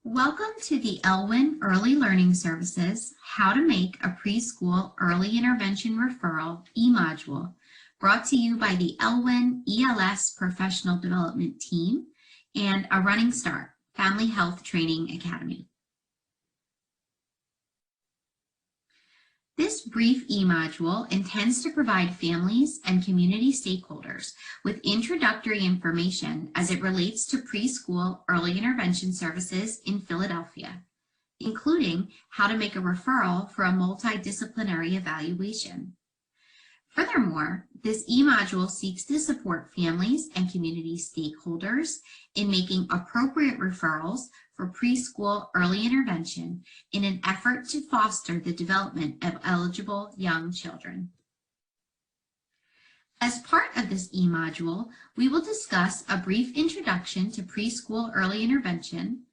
Welcome to the Elwyn Early Learning Services How to Make a Preschool Early Intervention Referral emodule, brought to you by the Elwyn ELS Professional Development Team and a Running Start Family Health Training Academy. This brief emodule intends to provide families and community stakeholders with introductory information as it relates to preschool early intervention services in Philadelphia, including how to make a referral for a multidisciplinary evaluation. Furthermore, this emodule seeks to support families and community stakeholders in making appropriate referrals for preschool early intervention in an effort to foster the development of eligible young children. As part of this emodule, we will discuss a brief introduction to preschool early intervention,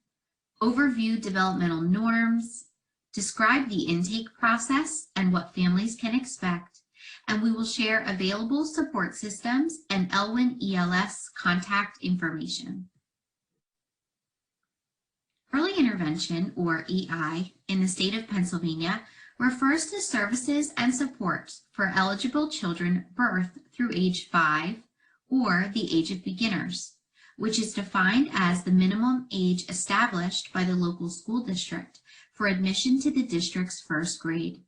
overview developmental norms, describe the intake process and what families can expect, and we will share available support systems and Elwyn ELS contact information. Early intervention, or EI, in the state of Pennsylvania refers to services and supports for eligible children birth through age 5 or the age of beginners, which is defined as the minimum age established by the local school district for admission to the district's first grade.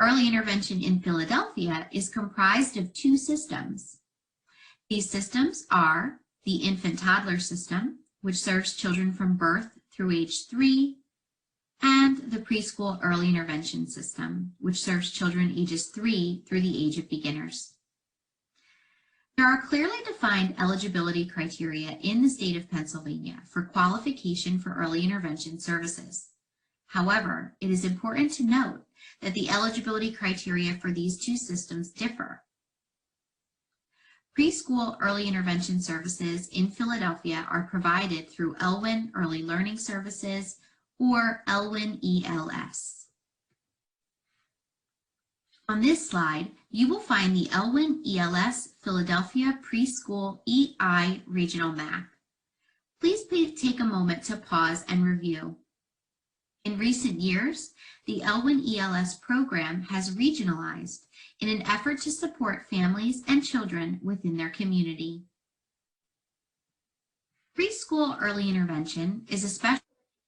Early intervention in Philadelphia is comprised of two systems. These systems are the infant-toddler system, which serves children from birth through age 3, and the preschool early intervention system, which serves children ages 3 through the age of beginners. There are clearly defined eligibility criteria in the state of Pennsylvania for qualification for early intervention services. However, it is important to note that the eligibility criteria for these two systems differ. Preschool early intervention services in Philadelphia are provided through Elwyn Early Learning Services or Elwyn ELS. On this slide, you will find the Elwyn ELS Philadelphia Preschool EI regional map. Please take a moment to pause and review. In recent years, the Elwyn ELS program has regionalized in an effort to support families and children within their community. Preschool early intervention is a special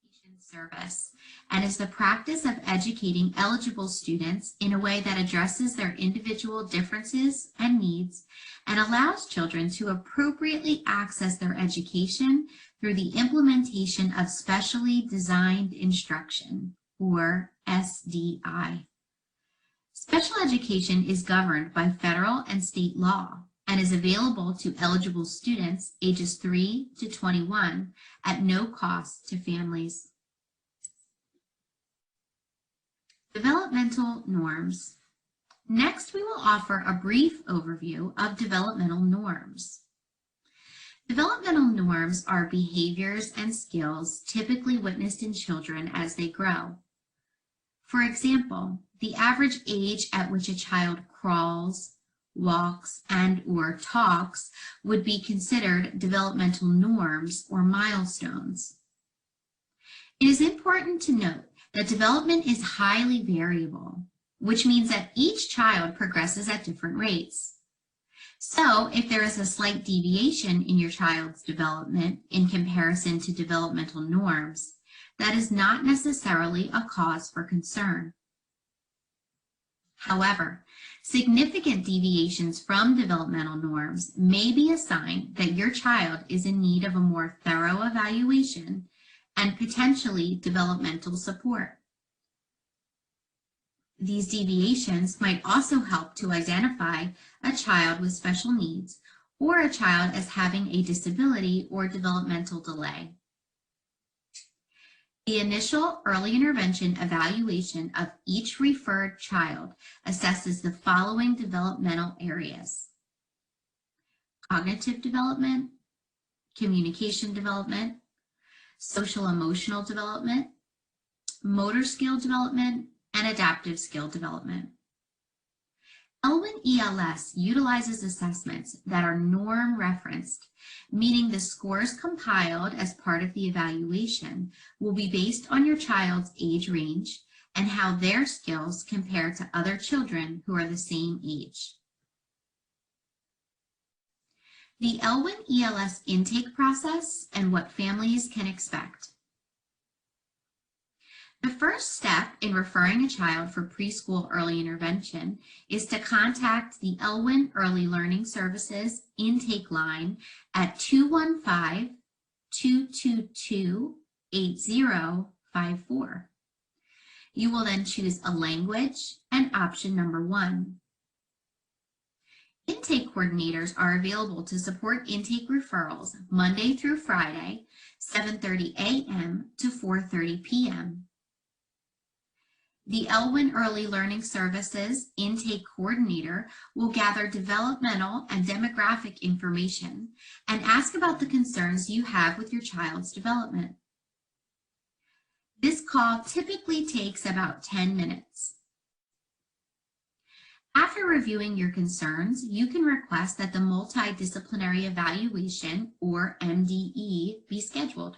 education service and is the practice of educating eligible students in a way that addresses their individual differences and needs and allows children to appropriately access their education through the implementation of specially designed instruction, or SDI. Special education is governed by federal and state law and is available to eligible students ages 3 to 21 at no cost to families. Developmental norms. Next, we will offer a brief overview of developmental norms. Developmental norms are behaviors and skills typically witnessed in children as they grow. For example, the average age at which a child crawls, walks, and/or talks would be considered developmental norms or milestones. It is important to note that development is highly variable, which means that each child progresses at different rates. So if there is a slight deviation in your child's development in comparison to developmental norms, that is not necessarily a cause for concern. However, significant deviations from developmental norms may be a sign that your child is in need of a more thorough evaluation and potentially developmental support. These deviations might also help to identify a child with special needs or a child as having a disability or developmental delay. The initial early intervention evaluation of each referred child assesses the following developmental areas: cognitive development, communication development, social emotional development, motor skill development, and adaptive skill development. Elwyn ELS utilizes assessments that are norm referenced, meaning the scores compiled as part of the evaluation will be based on your child's age range and how their skills compare to other children who are the same age. The Elwyn ELS intake process and what families can expect. The first step in referring a child for preschool early intervention is to contact the Elwyn Early Learning Services intake line at 215-222-8054. You will then choose a language and option number 1. Intake coordinators are available to support intake referrals Monday through Friday, 7:30 a.m. to 4:30 p.m. The Elwyn Early Learning Services intake coordinator will gather developmental and demographic information and ask about the concerns you have with your child's development. This call typically takes about 10 minutes. After reviewing your concerns, you can request that the multidisciplinary evaluation, or MDE, be scheduled.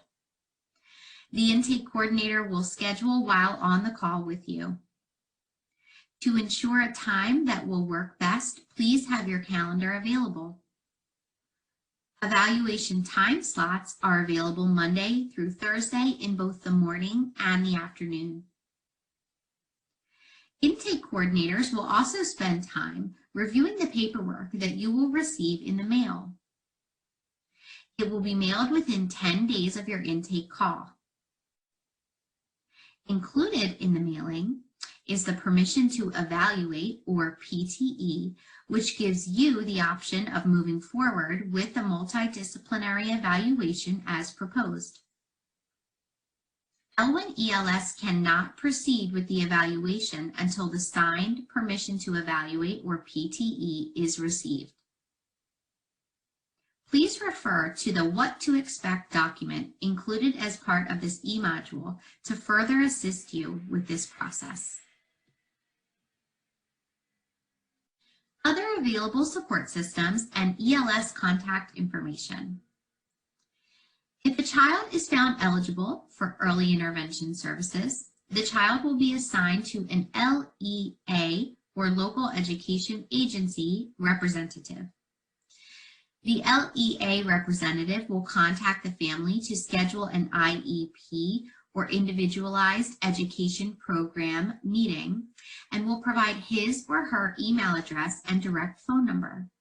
The intake coordinator will schedule while on the call with you. To ensure a time that will work best, please have your calendar available. Evaluation time slots are available Monday through Thursday in both the morning and the afternoon. Intake coordinators will also spend time reviewing the paperwork that you will receive in the mail. It will be mailed within 10 days of your intake call. Included in the mailing is the permission to evaluate, or PTE, which gives you the option of moving forward with the multidisciplinary evaluation as proposed. Elwyn ELS cannot proceed with the evaluation until the signed permission to evaluate, or PTE, is received. Please refer to the What to Expect document included as part of this emodule to further assist you with this process. Other available support systems and ELS contact information. If a child is found eligible for early intervention services, the child will be assigned to an LEA, or local education agency, representative. The LEA representative will contact the family to schedule an IEP, or individualized education program, meeting, and will provide his or her email address and direct phone number.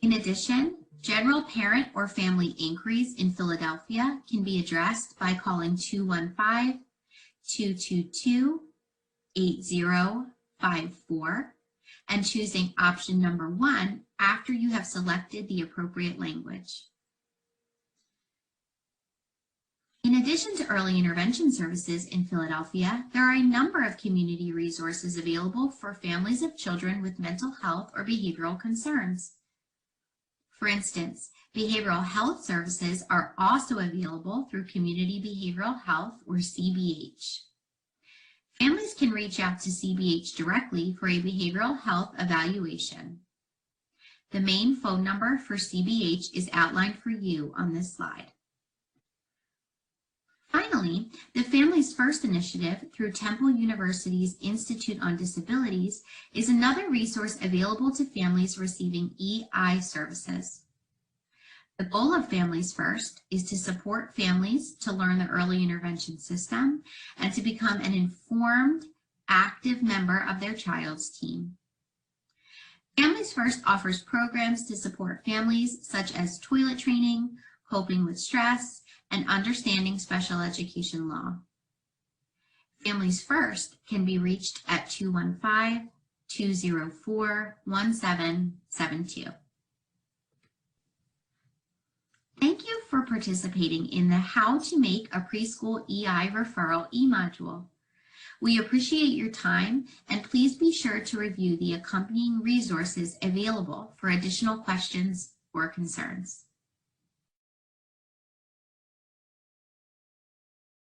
In addition, general parent or family inquiries in Philadelphia can be addressed by calling 215-222-8054 and choosing option number 1 after you have selected the appropriate language. In addition to early intervention services in Philadelphia, there are a number of community resources available for families of children with mental health or behavioral concerns. For instance, behavioral health services are also available through Community Behavioral Health, or CBH. Families can reach out to CBH directly for a behavioral health evaluation. The main phone number for CBH is outlined for you on this slide. Finally, the Families First initiative through Temple University's Institute on Disabilities is another resource available to families receiving EI services. The goal of Families First is to support families to learn the early intervention system and to become an informed, active member of their child's team. Families First offers programs to support families such as toilet training, coping with stress, and understanding special education law. Families First can be reached at 215-204-1772. Thank you for participating in the How to Make a Preschool EI Referral e-module. We appreciate your time, and please be sure to review the accompanying resources available for additional questions or concerns.